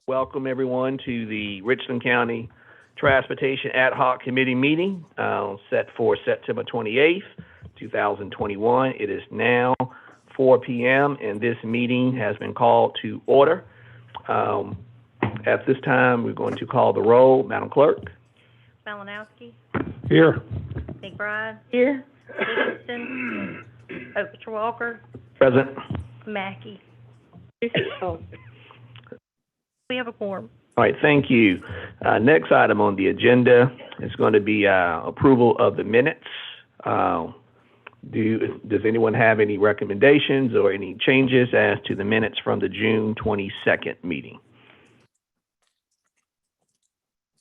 Welcome everyone to the Richland County Transportation Ad Hoc Committee meeting set for September 28th, 2021. It is now 4 p.m. and this meeting has been called to order. At this time, we're going to call the roll. Madam Clerk. Malinowski. Here. McBride. Here. Livingston. Oakwood Walker. Present. Mackey. We have a quorum. All right, thank you. Next item on the agenda is going to be approval of the minutes. Does anyone have any recommendations or any changes as to the minutes from the June 22nd meeting?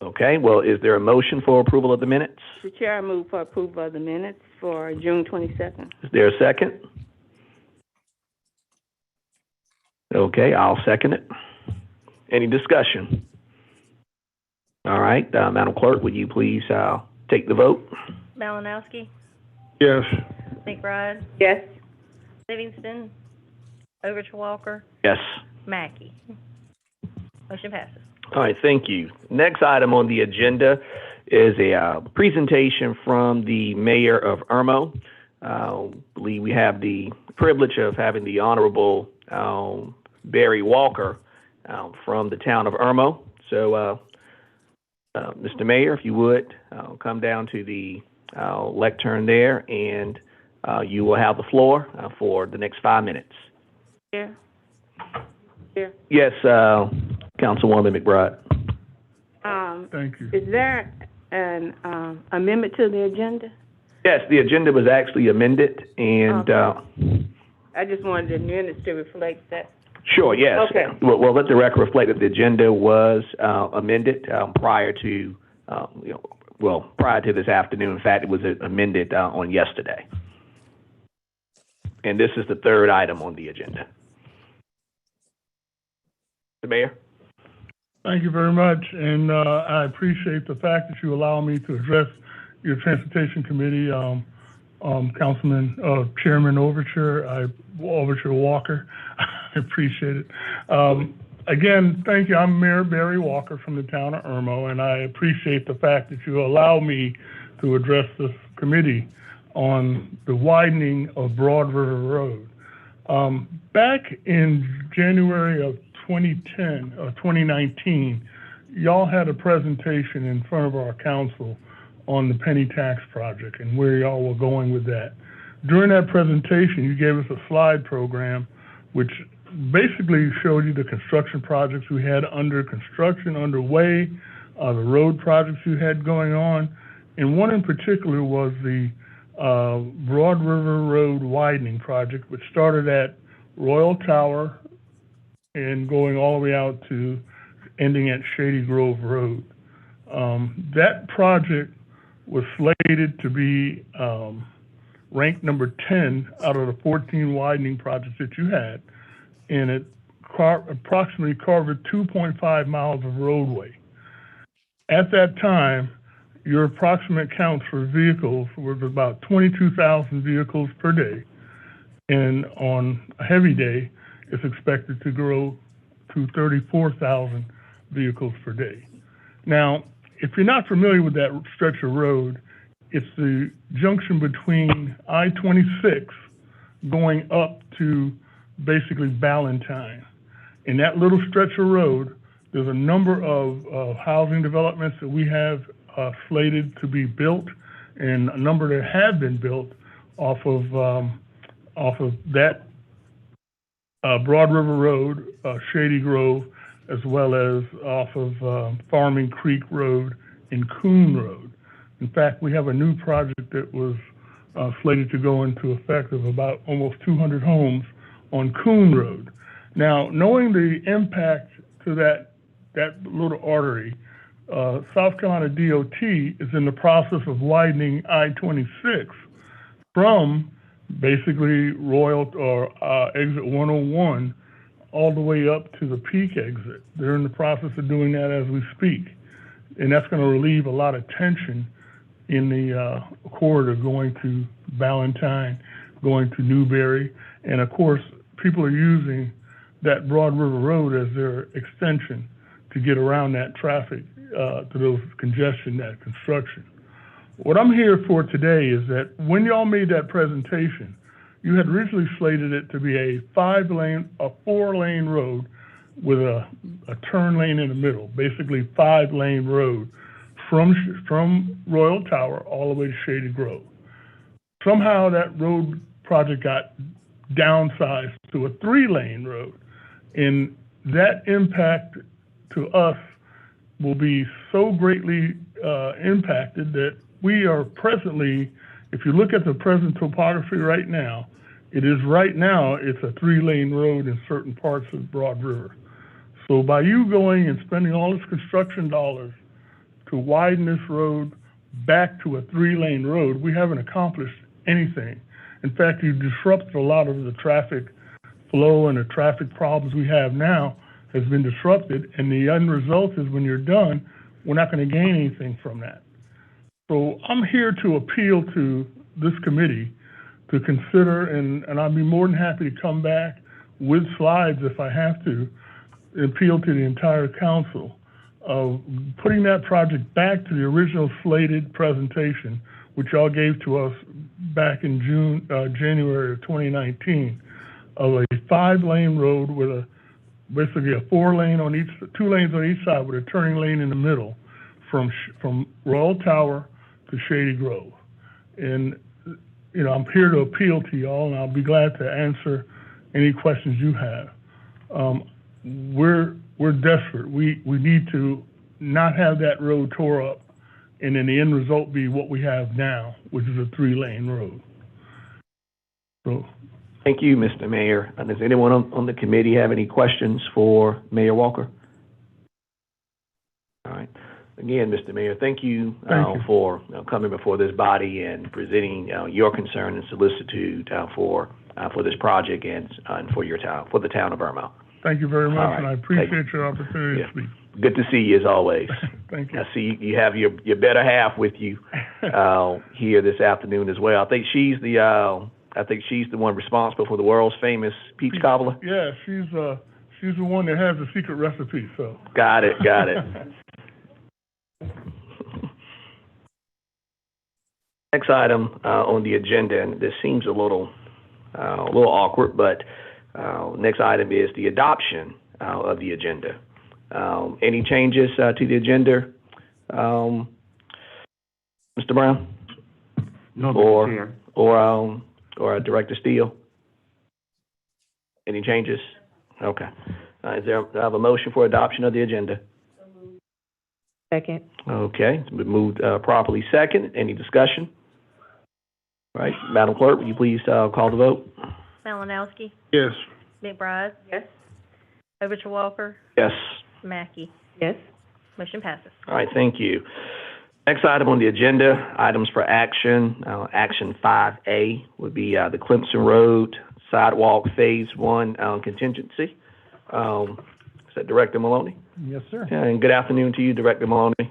Okay, well, is there a motion for approval of the minutes? Mr. Chair, I move for approval of the minutes for June 22nd. Is there a second? Okay, I'll second it. Any discussion? All right, Madam Clerk, would you please take the vote? Malinowski. Yes. McBride. Yes. Livingston. Oakwood Walker. Yes. Mackey. Motion passes. All right, thank you. Next item on the agenda is a presentation from the mayor of Irmo. I believe we have the privilege of having the Honorable Barry Walker from the town of Irmo. So, Mr. Mayor, if you would, come down to the lectern there, and you will have the floor for the next 5 minutes. Yeah. Yeah. Yes, Councilwoman McBride. Thank you. Is there an amendment to the agenda? Yes, the agenda was actually amended, and I just wanted the minutes to reflect that. sure, yes. Okay. Well, let the record reflect that the agenda was amended prior to, prior to this afternoon. In fact, it was amended on yesterday. And this is the third item on the agenda. Mr. Mayor? Thank you very much, and I appreciate the fact that you allow me to address your Transportation Committee, Chairman Overture Walker. I appreciate it. Again, thank you. I'm Mayor Barry Walker from the town of Irmo, and I appreciate the fact that you allow me to address this committee on the widening of Broad River Road. Back in January of 2019, y'all had a presentation in front of our council on the penny tax project and where y'all were going with that. During that presentation, you gave us a slide program which basically showed you the construction projects we had under construction, underway, the road projects you had going on, and one in particular was the Broad River Road widening project, which started at Royal Tower and going all the way out to ending at Shady Grove Road. That project was slated to be ranked number 10 out of the 14 widening projects that you had, and it approximately covered 2.5 miles of roadway. At that time, your approximate counts for vehicles was about 22,000 vehicles per day, and on a heavy day, it's expected to grow to 34,000 vehicles per day. Now, if you're not familiar with that stretch of road, it's the junction between I-26 going up to basically Ballantyne. In that little stretch of road, there's a number of housing developments that we have slated to be built, and a number that have been built off of that Broad River Road, Shady Grove, as well as off of Farming Creek Road and Coon Road. In fact, we have a new project that was slated to go into effect of about almost 200 homes on Coon Road. Now, knowing the impact to that little artery, South Carolina DOT is in the process of widening I-26 from basically Royal or exit 101 all the way up to the Peak exit. They're in the process of doing that as we speak. And that's going to relieve a lot of tension in the corridor going to Ballantyne, going to Newberry. And of course, people are using that Broad River Road as their extension to get around that traffic, to those congestion, that construction. What I'm here for today is that when y'all made that presentation, you had originally slated it to be a 4-lane road with a turn lane in the middle, basically 5-lane road from Royal Tower all the way to Shady Grove. Somehow that road project got downsized to a 3-lane road, and that impact to us will be so greatly impacted that we are presently, if you look at the present topography right now, it's a 3-lane road in certain parts of Broad River. So by you going and spending all this construction dollars to widen this road back to a 3-lane road, we haven't accomplished anything. In fact, you disrupted a lot of the traffic flow, and the traffic problems we have now has been disrupted, and the end result is when you're done, we're not going to gain anything from that. So I'm here to appeal to this committee to consider, and I'll be more than happy to come back with slides if I have to, appeal to the entire council of putting that project back to the original slated presentation, which y'all gave to us back in January of 2019, of a 5-lane road with basically a 4-lane on each, 2 lanes on each side with a turning lane in the middle from Royal Tower to Shady Grove. And, you know, I'm here to appeal to y'all, and I'll be glad to answer any questions you have. We're desperate. We need to not have that road tore up, and then the end result be what we have now, which is a 3-lane road. So. Thank you, Mr. Mayor. Does anyone on the committee have any questions for Mayor Walker? All right. Again, Mr. Mayor, thank you for coming before this body and presenting your concern and solicitude for this project and for the town of Irmo. Thank you very much, right. And I appreciate your opportunity to speak. Good to see you as always. Thank you. I see you have your better half with you here this afternoon as well. I think she's the one responsible for the world's famous peach cobbler. Yeah, she's the one that has the secret recipe. So. Got it. Next item on the agenda, and this seems a little awkward, but next item is the adoption of the agenda. Any changes to the agenda, Mr. Brown? No, Mr. Chair. Or Director Steele? Any changes? Okay. Do I have a motion for adoption of the agenda? Second. Okay, it's been moved properly second. Any discussion? All right, Madam Clerk, will you please call the vote? Malinowski, Yes. McBride, Yes. Walker, Yes. Mackey. Yes. Motion passes. All right, thank you. Next item on the agenda, items for action. Action 5A would be the Clemson Road Sidewalk Phase 1 contingency. Is that Director Maloney? Yes, sir. Yeah, and good afternoon to you, Director Maloney.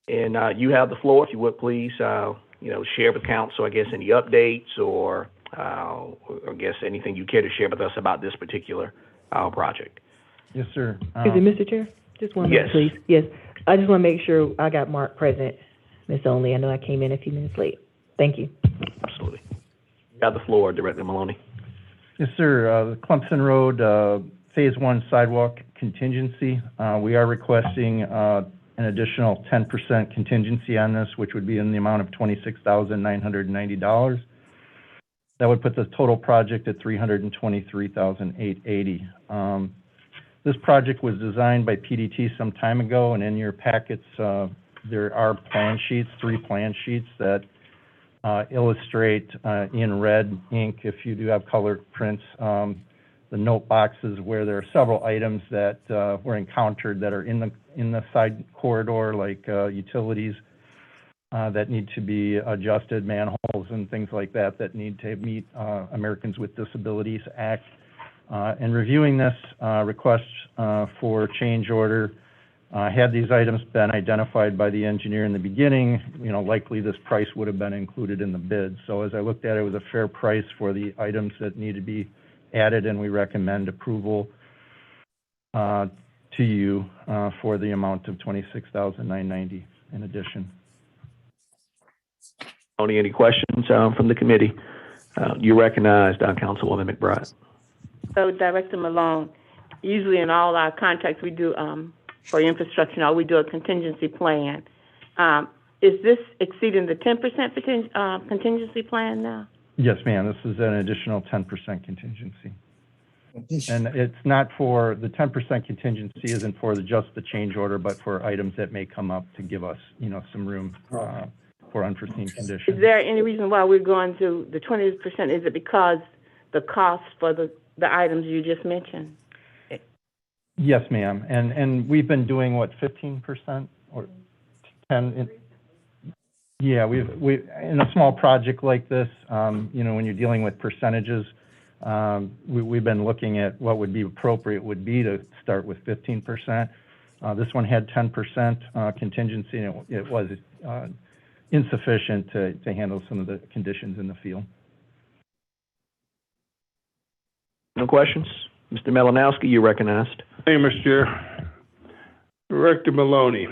And you have the floor, if you would please, share with council, I guess, any updates or I guess anything you care to share with us about this particular project. Yes, sir. Is it Mr. Chair? Just one minute, Yes. please. Yes. I just want to make sure I got Mark present, Miss Only. I know I came in a few minutes late. Thank you. Absolutely. You have the floor, Director Maloney. Yes, sir. The Clemson Road Phase 1 Sidewalk Contingency. We are requesting an additional 10% contingency on this, which would be in the amount of $26,990. That would put the total project at $323,880. This project was designed by PDT some time ago, and in your packets, there are plan sheets, 3 plan sheets that illustrate in red ink, if you do have color prints, the note boxes where there are several items that were encountered that are in the side corridor, like utilities that need to be adjusted, manholes and things like that that need to meet Americans with Disabilities Act. In reviewing this request for change order, had these items been identified by the engineer in the beginning, likely this price would have been included in the bid. So as I looked at it, it was a fair price for the items that need to be added, and we recommend approval. to you for the amount of $26,990 in addition. Only any questions from the committee? You recognized Councilwoman McBride. So Director Malone, usually in all our contracts we do for infrastructure, and all, we do a contingency plan. Is this exceeding the 10% contingency plan now? Yes, ma'am. This is an additional 10% contingency. And it's not for, the 10% contingency isn't for just the change order, but for items that may come up to give us, some room for unforeseen conditions. Is there any reason why we're going to the 20%? Is it because the cost for the items you just mentioned? Yes, ma'am. And we've been doing, what, 15% or 10? Yeah, we in a small project like this, when you're dealing with percentages, we've been looking at what would be appropriate would be to start with 15%. This one had 10% contingency, and it was insufficient to handle some of the conditions in the field. No questions? Mr. Malinowski, you're recognized. Thank you, Mr. Chair. Director Maloney,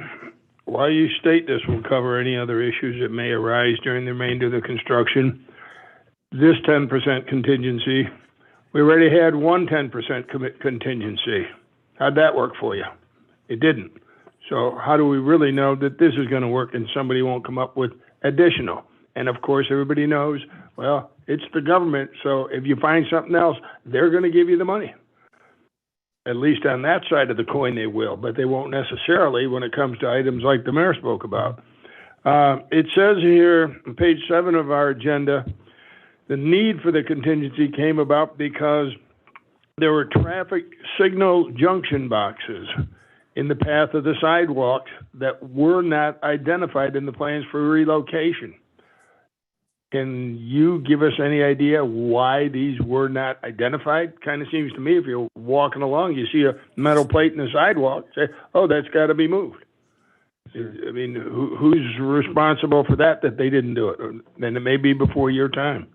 while you state this will cover any other issues that may arise during the remainder of the construction, this 10% contingency, we already had one 10% contingency. How'd that work for you? It didn't. So how do we really know that this is going to work and somebody won't come up with additional? And of course, everybody knows, well, it's the government, so if you find something else, they're going to give you the money. At least on that side of the coin they will, but they won't necessarily when it comes to items like the mayor spoke about. It says here on page 7 of our agenda, the need for the contingency came about because there were traffic signal junction boxes in the path of the sidewalk that were not identified in the plans for relocation. Can you give us any idea why these were not identified? Kind of seems to me if you're walking along, you see a metal plate in the sidewalk, say, oh, that's got to be moved. I mean, who's responsible for that they didn't do it? And it may be before your time.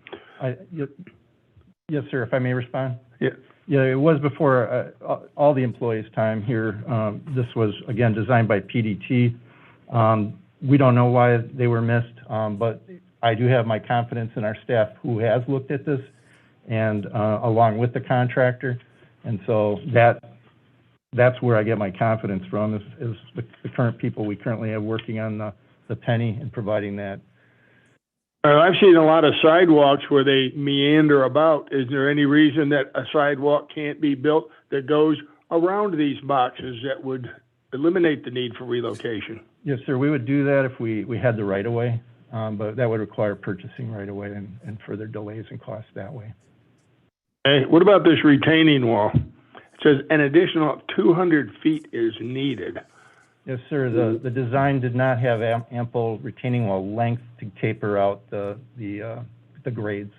Yes, sir, if I may respond? Yeah. Yeah, it was before all the employees' time here. This was, again, designed by PDT. We don't know why they were missed, but I do have my confidence in our staff who has looked at this and along with the contractor. And so that's where I get my confidence from is the current people we currently have working on the penny and providing that. I've seen a lot of sidewalks where they meander about. Is there any reason that a sidewalk can't be built that goes around these boxes that would eliminate the need for relocation? Yes, sir. We would do that if we had the right of way, but that would require purchasing right of way and further delays and costs that way. Hey, what about this retaining wall? It says an additional 200 feet is needed. Yes, sir. The design did not have ample retaining wall length to taper out the grades.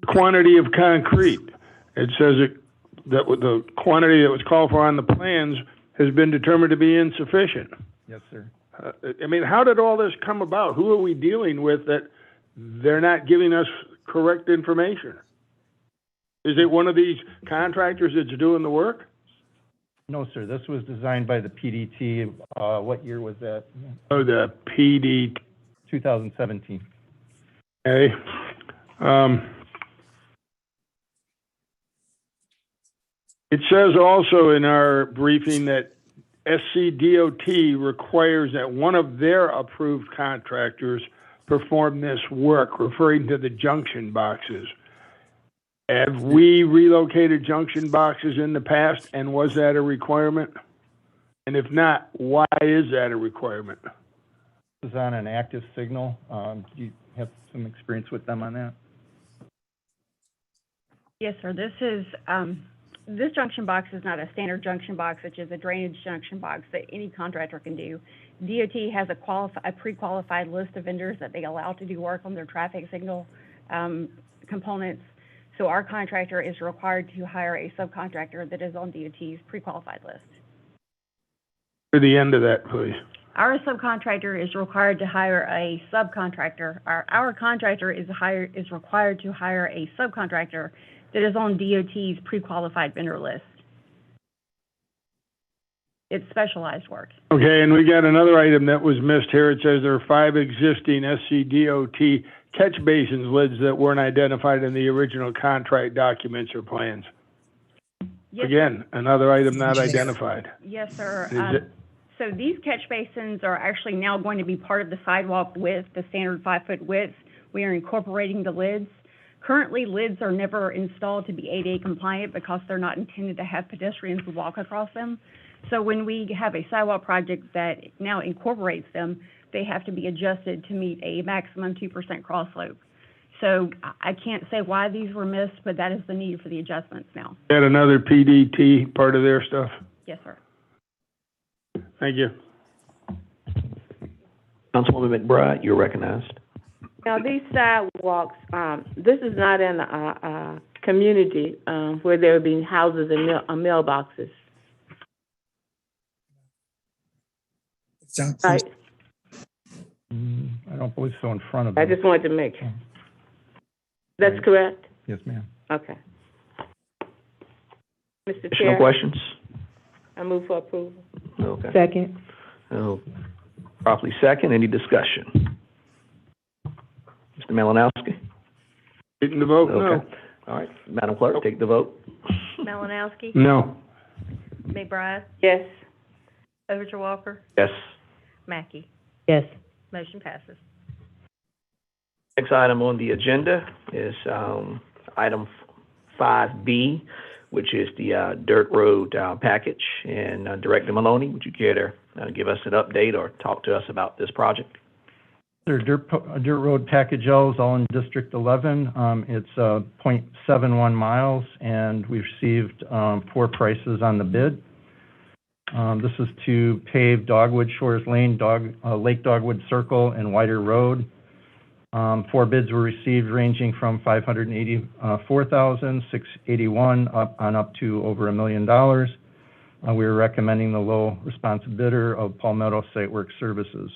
Quantity of concrete. It says that the quantity that was called for on the plans has been determined to be insufficient. Yes, sir. I mean, how did all this come about? Who are we dealing with that they're not giving us correct information? Is it one of these contractors that's doing the work? No, sir. This was designed by the PDT. What year was that? Oh, the PD. 2017. Okay. It says also in our briefing that Scdot requires that one of their approved contractors perform this work, referring to the junction boxes. Have we relocated junction boxes in the past, and was that a requirement? And if not, why is that a requirement? This is on an active signal. Do you have some experience with them on that? Yes, sir. This junction box is not a standard junction box, which is a drainage junction box that any contractor can do. DOT has a pre-qualified list of vendors that they allow to do work on their traffic signal components. So our contractor is required to hire a subcontractor that is on DOT's pre-qualified list. To the end of that, please. Our subcontractor is required to hire a subcontractor. Our contractor is required to hire a subcontractor that is on DOT's pre-qualified vendor list. It's specialized work. Okay, and we got another item that was missed here. It says there are 5 existing SCDOT catch basins lids that weren't identified in the original contract documents or plans. Yes, Again, another item not identified. yes, sir. Is it- So these catch basins are actually now going to be part of the sidewalk width, the standard 5-foot width. We are incorporating the lids. Currently, lids are never installed to be ADA compliant because they're not intended to have pedestrians walk across them. So when we have a sidewalk project that now incorporates them, they have to be adjusted to meet a maximum 2% cross slope. So I can't say why these were missed, but that is the need for the adjustments now. Got another PDT part of their stuff? Yes, sir. Thank you. Councilwoman McBride, you're recognized. Now, these sidewalks, this is not in a community where there would be houses and mailboxes, right? I don't believe so in front of I them. just wanted to make sure. That's Right. correct? Yes, ma'am. Okay. Mr. Additional Chair, questions? I move for approval. Okay. Second. Oh, properly second. Any discussion? Mr. Malinowski? Taking the vote? Okay. All right. Madam Clerk, take the vote. Malinowski, No. McBride, Yes. Overture Walker, Yes. Mackey. Yes. Motion passes. Next item on the agenda is item 5B, which is the dirt road package. And Director Maloney, would you care to give us an update or talk to us about this project? Their dirt road package L is all in District 11. It's 0.71 miles, and we've received 4 prices on the bid. This is to pave Dogwood Shores Lane, Lake Dogwood Circle, and Whiter Road. 4 bids were received ranging from $584,681 up to over $1 million. We are recommending the low responsive bidder of Palmetto Site Work Services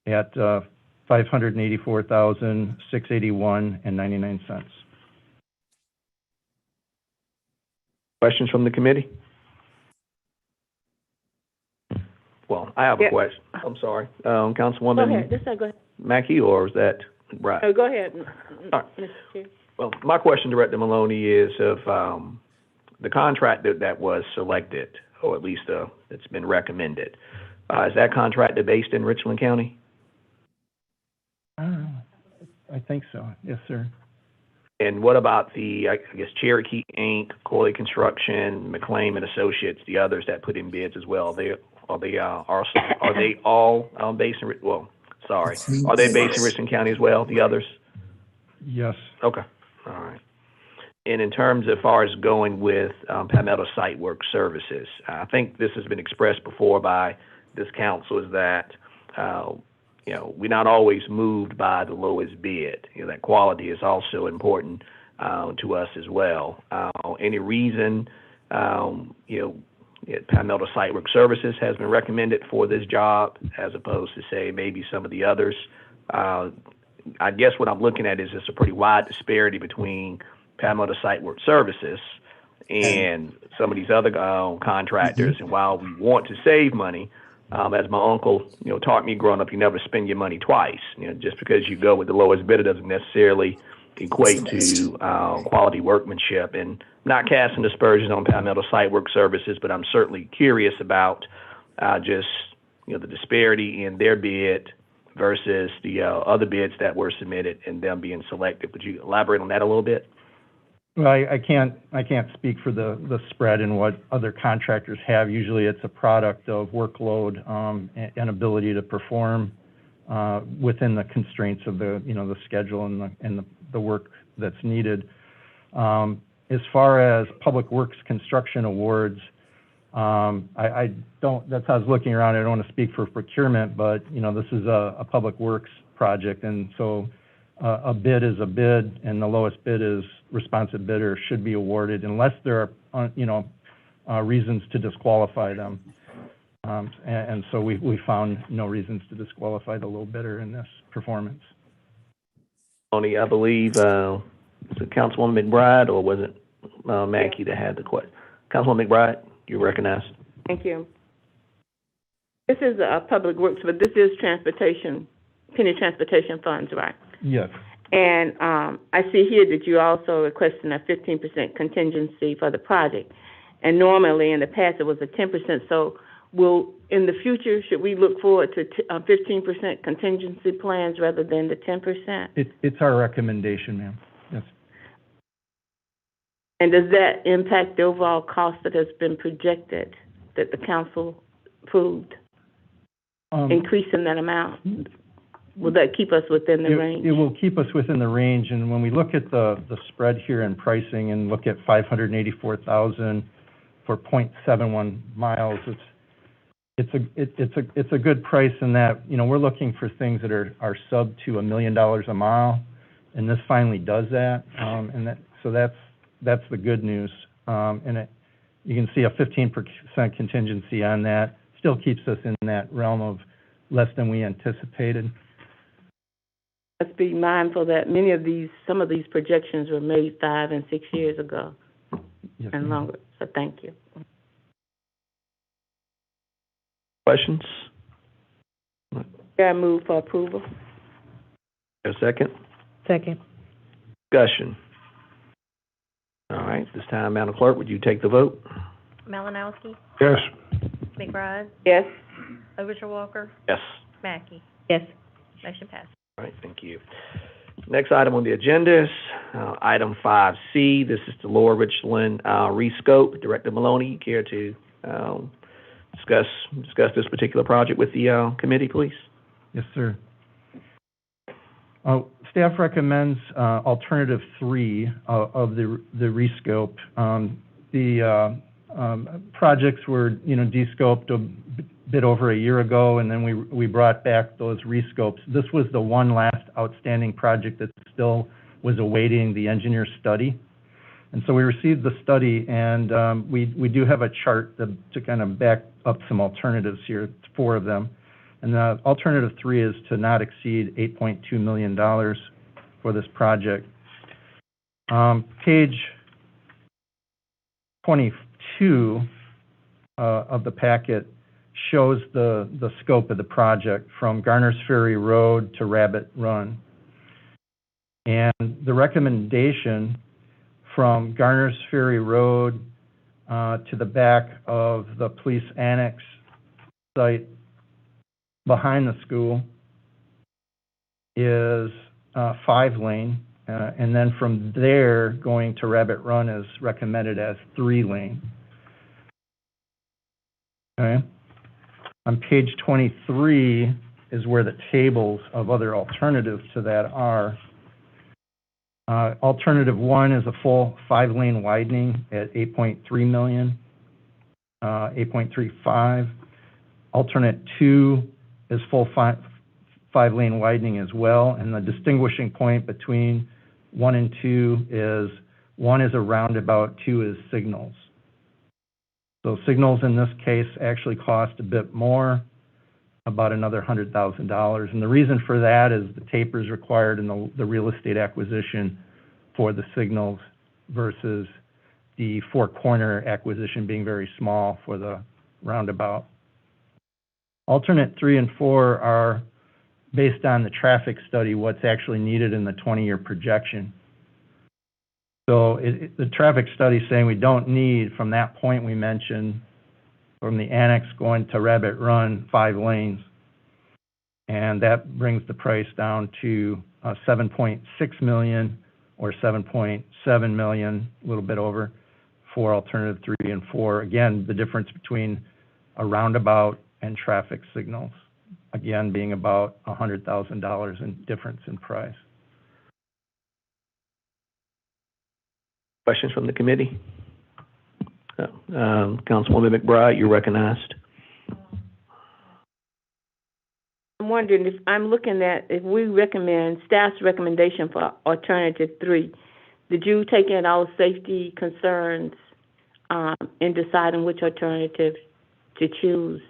at $584,681.99. Questions from the committee? Well, I have a Yeah. question. I'm sorry. Go Councilwoman ahead. Go ahead. Mackey, or is that right? Oh, go ahead, All right. Mr. Chair. Well, my question, Director Maloney, is of the contractor that was selected, or at least that's been recommended. Is that contractor based in Richland County? I think so. Yes, sir. And what about the, I guess, Cherokee Inc., Corley Construction, McLean and Associates, the others that put in bids as well? Are they all based in? Well, sorry, are they based in Richland County as well? The others? Yes. Okay, all right. And in terms of far as going with Palmetto Site Work Services, I think this has been expressed before by this council, is that we're not always moved by the lowest bid. That quality is also important to us as well. Any reason Palmetto Site Work Services has been recommended for this job as opposed to, say, maybe some of the others? I guess what I'm looking at is just a pretty wide disparity between Palmetto Site Work Services and some of these other contractors. And while we want to save money, as my uncle, taught me growing up, you never spend your money twice. Just because you go with the lowest bidder doesn't necessarily equate to quality workmanship. And I'm not casting aspersions on Palmetto Site Work Services, but I'm certainly curious about just the disparity in their bid versus the other bids that were submitted and them being selected. Would you elaborate on that a little bit? Well, I can't speak for the spread and what other contractors have. Usually it's a product of workload and ability to perform within the constraints of the schedule and the work that's needed. As far as Public Works construction awards, I don't, that's how I was looking around. I don't want to speak for procurement, but this is a Public Works project, and so a bid is a bid, and the lowest bid is responsive bidder should be awarded unless there are reasons to disqualify them. And so we found no reasons to disqualify the low bidder in this performance. Tony, I believe, was it Councilwoman McBride, or was it Mackey that had the question? Councilwoman McBride, You're recognized. Thank you. This is Public Works, but this is transportation, penny transportation funds, right? Yes. And I see here that you're also requesting a 15% contingency for the project. And normally in the past it was a 10%. So in the future, should we look forward to 15% contingency plans rather than the 10%? It's our recommendation, ma'am. Yes. And does that impact the overall cost that has been projected that the council approved, increasing that amount? Will that keep us within the range? It will keep us within the range, and when we look at the spread here in pricing and look at $584,000 for 0.71 miles, it's a good price in that, you know, we're looking for things that are sub to $1 million a mile, and this finally does that, so that's the good news. You can see a 15% contingency on that. Still keeps us in that realm of less than we anticipated. Let's be mindful that some of these projections were made 5 and 6 years ago, Yes, and ma'am. longer. So thank you. Questions? I move for approval. A second? Second. Discussion. All right, this time, Madam Clerk, would you take the vote? Malinowski, Yes. McBride, Yes. Overshaw-Walker, Yes. Mackey. Yes. Motion passes. All right, thank you. Next item on the agenda is item 5C. This is the Lower Richland rescope. Director Maloney, you care to discuss this particular project with the committee, please? Yes, sir. Staff recommends alternative 3 of the rescope. The projects were, descoped a bit over a year ago, and then we brought back those rescopes. This was the one last outstanding project that still was awaiting the engineer study. And so we received the study, and we do have a chart to kind of back up some alternatives here, 4 of them. And the alternative 3 is to not exceed $8.2 million for this project. Page 22 of the packet shows the scope of the project from Garner's Ferry Road to Rabbit Run. And the recommendation from Garner's Ferry Road to the back of the police annex site behind the school is 5-lane, and then from there going to Rabbit Run is recommended as 3-lane. Okay. On page 23 is where the tables of other alternatives to that are. Alternative 1 is a full 5-lane widening at $8.3 million, 8.35. Alternate 2 is full 5-lane widening as well, and the distinguishing point between 1 and 2 is 1 is a roundabout, 2 is signals. So signals in this case actually cost a bit more, about another $100,000. And the reason for that is the tapers required in the real estate acquisition for the signals versus the 4-corner acquisition being very small for the roundabout. Alternate 3 and 4 are based on the traffic study, what's actually needed in the 20-year projection. So the traffic study is saying we don't need, from that point we mentioned, from the annex going to Rabbit Run, 5 lanes. And that brings the price down to $7.6 million or $7.7 million, a little bit over, for alternative 3 and 4. Again, the difference between a roundabout and traffic signals, again, being about $100,000 in difference in price. Questions from the committee? Councilwoman McBride, you're recognized. I'm wondering if we recommend staff's recommendation for alternative 3, did you take in all safety concerns in deciding which alternative to choose?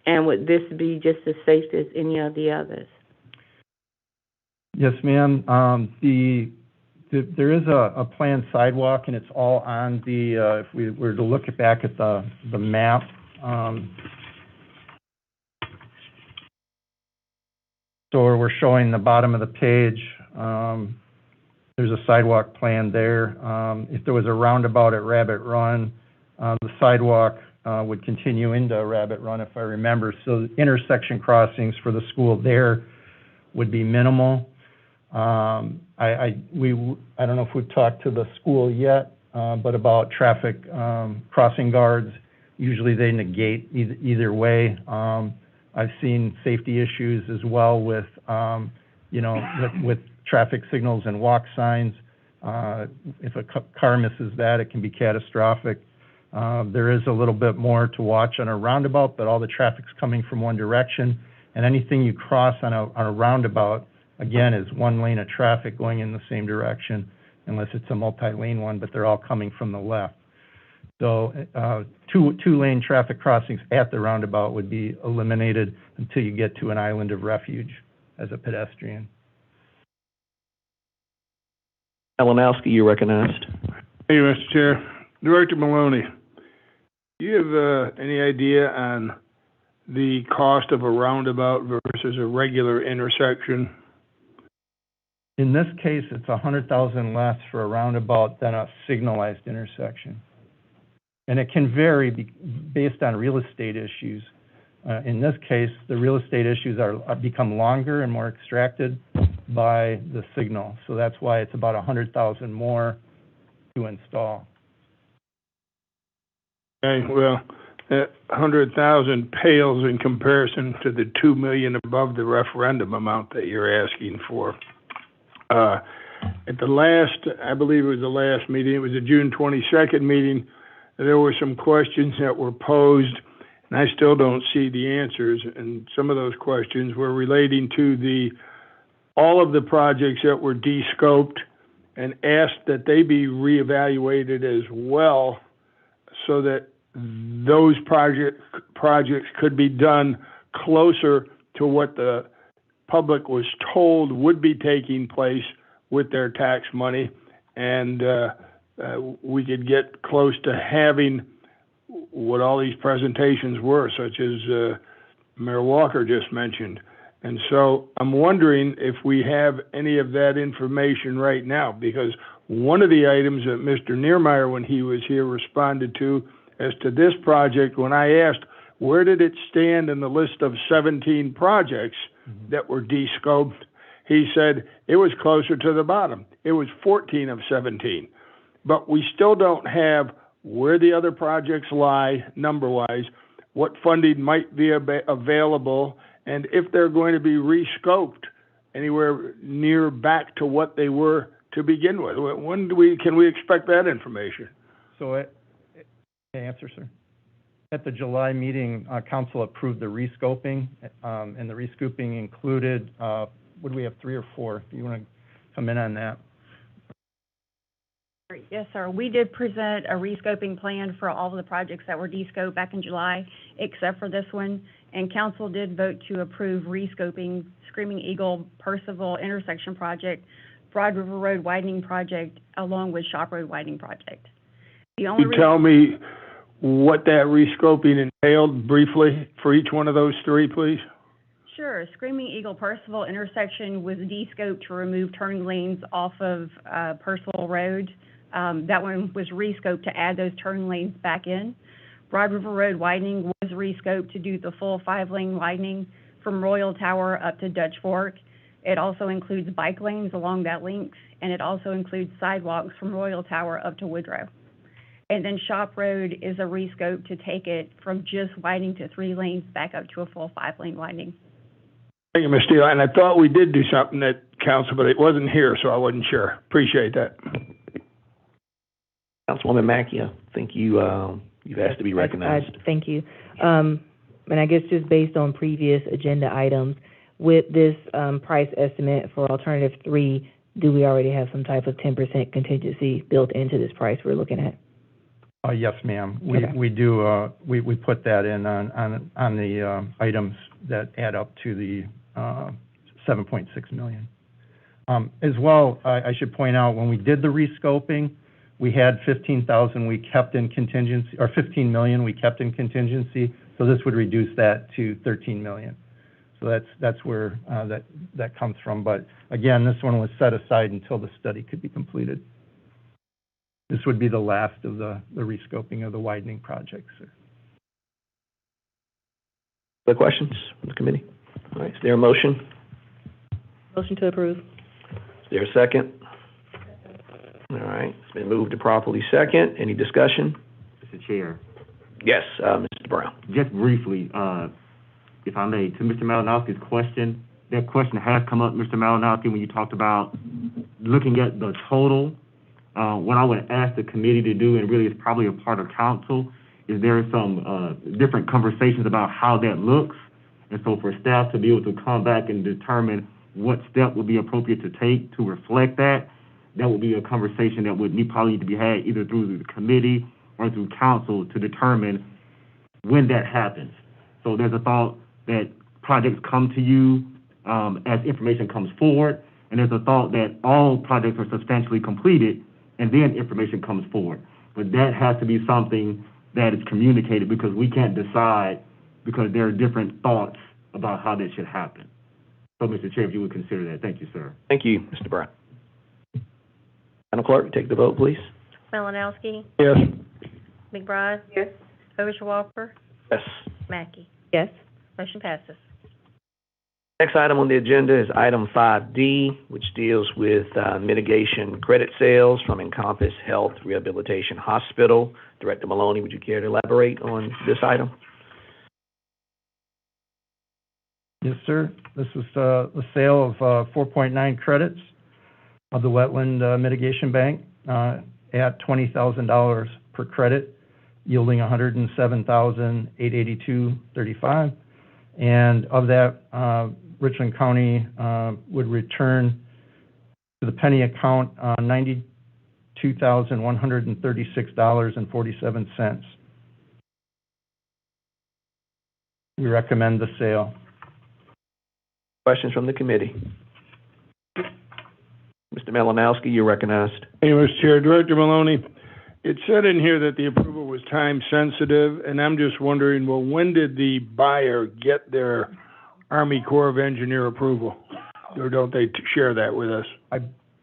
And would this be just as safe as any of the others? Yes, ma'am. The There is a planned sidewalk, and it's all on the, if we were to look back at the map, so we're showing the bottom of the page, there's a sidewalk plan there. If there was a roundabout at Rabbit Run, the sidewalk would continue into Rabbit Run, if I remember. So intersection crossings for the school there would be minimal. I don't know if we've talked to the school yet, but about traffic crossing guards. Usually they negate either way. I've seen safety issues as well with, with traffic signals and walk signs. If a car misses that, it can be catastrophic. There is a little bit more to watch on a roundabout, but all the traffic's coming from one direction, and anything you cross on a roundabout, again, is one lane of traffic going in the same direction, unless it's a multi-lane one, but they're all coming from the left. So two-lane traffic crossings at the roundabout would be eliminated until you get to an island of refuge as a pedestrian. Malinowski, you're recognized. Thank you, Mr. Chair. Director Maloney, do you have any idea on the cost of a roundabout versus a regular intersection? In this case, it's $100,000 less for a roundabout than a signalized intersection. And it can vary based on real estate issues. In this case, the real estate issues become longer and more extracted by the signal. So that's why it's about $100,000 more to install. Okay, well, that $100,000 pales in comparison to the $2 million above the referendum amount that you're asking for. At the last, I believe it was the last meeting, it was the June 22nd meeting, there were some questions that were posed, and I still don't see the answers, and some of those questions were relating to all of the projects that were de-scoped and asked that they be reevaluated as well so that those projects could be done closer to what the public was told would be taking place with their tax money, and we could get close to having what all these presentations were, such as Mayor Walker just mentioned. And so I'm wondering if we have any of that information right now, because one of the items that Mr. Niermeyer, when he was here, responded to as to this project, when I asked, where did it stand in the list of 17 projects that were de-scoped, he said it was closer to the bottom. It was 14 of 17. But we still don't have where the other projects lie, number-wise, what funding might be available, and if they're going to be re-scoped anywhere near back to what they were to begin with. When can we expect that information? So, answer, sir. At the July meeting, Council approved the rescoping, and the rescoping included, what do we have, 3 or 4? If you want to come in on that. Yes, sir. We did present a rescoping plan for all of the projects that were de-scoped back in July, except for this one, and council did vote to approve rescoping Screaming Eagle Percival intersection project, Broad River Road widening project, along with Shop Road widening project. The only Can you tell me what that rescoping entailed briefly for each one of those 3, please? Sure. Screaming Eagle Percival intersection was de-scoped to remove turning lanes off of Percival Road. That one was rescoped to add those turning lanes back in. Broad River Road widening was rescoped to do the full 5-lane widening from Royal Tower up to Dutch Fork. It also includes bike lanes along that length, and it also includes sidewalks from Royal Tower up to Woodrow. And then Shop Road is a rescope to take it from just widening to 3 lanes back up to a full 5-lane widening. Thank you, Ms. Steele. And I thought we did do something at council, but it wasn't here, so I wasn't sure. Appreciate that. Councilwoman Mackey, I think you've asked to be recognized. Thank you. And I guess just based on previous agenda items, with this price estimate for alternative 3, do we already have some type of 10% contingency built into this price we're looking at? Yes, ma'am. Okay. We do. We put that in on the items that add up to the $7.6 million. As well, I should point out, when we did the rescoping, we had 15,000 we kept in contingency, or 15 million we kept in contingency, so this would reduce that to 13 million. So that's where that comes from. But again, this one was set aside until the study could be completed. This would be the last of the rescoping of the widening projects. Other questions from the committee? All right, is there a motion? Motion to approve. Is there a second? All right, it's been moved to properly second. Any discussion? Mr. Chair, Yes, Mr. Brown. just briefly, if I may, to Mr. Malinowski's question, that question has come up, Mr. Malinowski, when you talked about looking at the total. What I would ask the committee to do, and really is probably a part of council, is there are some different conversations about how that looks. And so for staff to be able to come back and determine what step would be appropriate to take to reflect that, that would be a conversation that would probably need to be had either through the committee or through council to determine when that happens. So there's a thought that projects come to you as information comes forward, and there's a thought that all projects are substantially completed and then information comes forward. But that has to be something that is communicated, because we can't decide, because there are different thoughts about how that should happen. So, Mr. Chair, if you would consider that. Thank you, sir. Thank you, Mr. Brown. Madam Clerk, take the vote, please. Malinowski, Yes. McBride, Yes. Overshoe-Walker, Yes. Mackey. Yes. Motion passes. Next item on the agenda is item 5D, which deals with mitigation credit sales from Encompass Health Rehabilitation Hospital. Director Maloney, would you care to elaborate on this item? Yes, sir. This was the sale of 4.9 credits of the Wetland Mitigation Bank at $20,000 per credit, yielding $107,882.35. And of that, Richland County would return to the penny account $92,136.47. We recommend the sale. Questions from the committee? Mr. Malinowski, you're recognized. Hey, Mr. Chair, Director Maloney, it said in here that the approval was time sensitive, and I'm just wondering, well, when did the buyer get their Army Corps of Engineer approval? Or don't they share that with us? I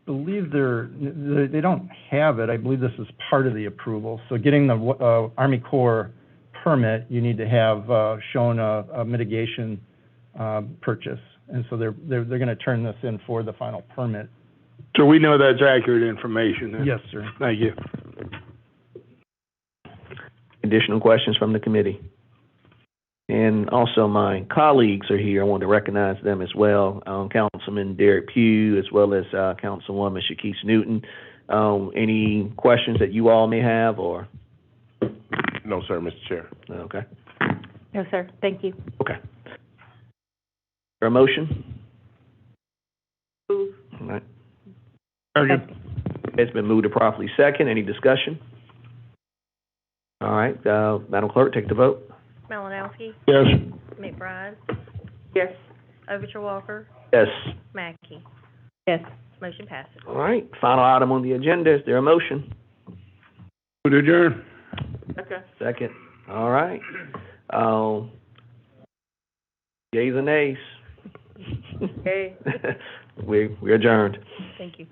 believe they don't have it. I believe this is part of the approval. So getting the Army Corps permit, you need to have shown a mitigation purchase. And so they're going to turn this in for the final permit. So we know that's accurate information then? Yes, sir. Thank you. Additional questions from the committee? And also my colleagues are here. I want to recognize them as well. Councilman Derek Pugh, as well as Councilwoman Shakise Newton. Any questions that you all may have, or? No, sir, Mr. Chair. Okay. No, sir. Thank you. Okay. For a motion? Move. All right. Second. It's been moved to properly second. Any discussion? All right, Madam Clerk, take the vote. Malinowski, Yes. McBride, Yes. Overshoe-Walker, Yes. Mackey. Yes. Motion passes. All right, final item on the agenda. Is there a motion? Would adjourn. Okay. Second. All right. Yeas and nays. Okay. We're adjourned. Thank you.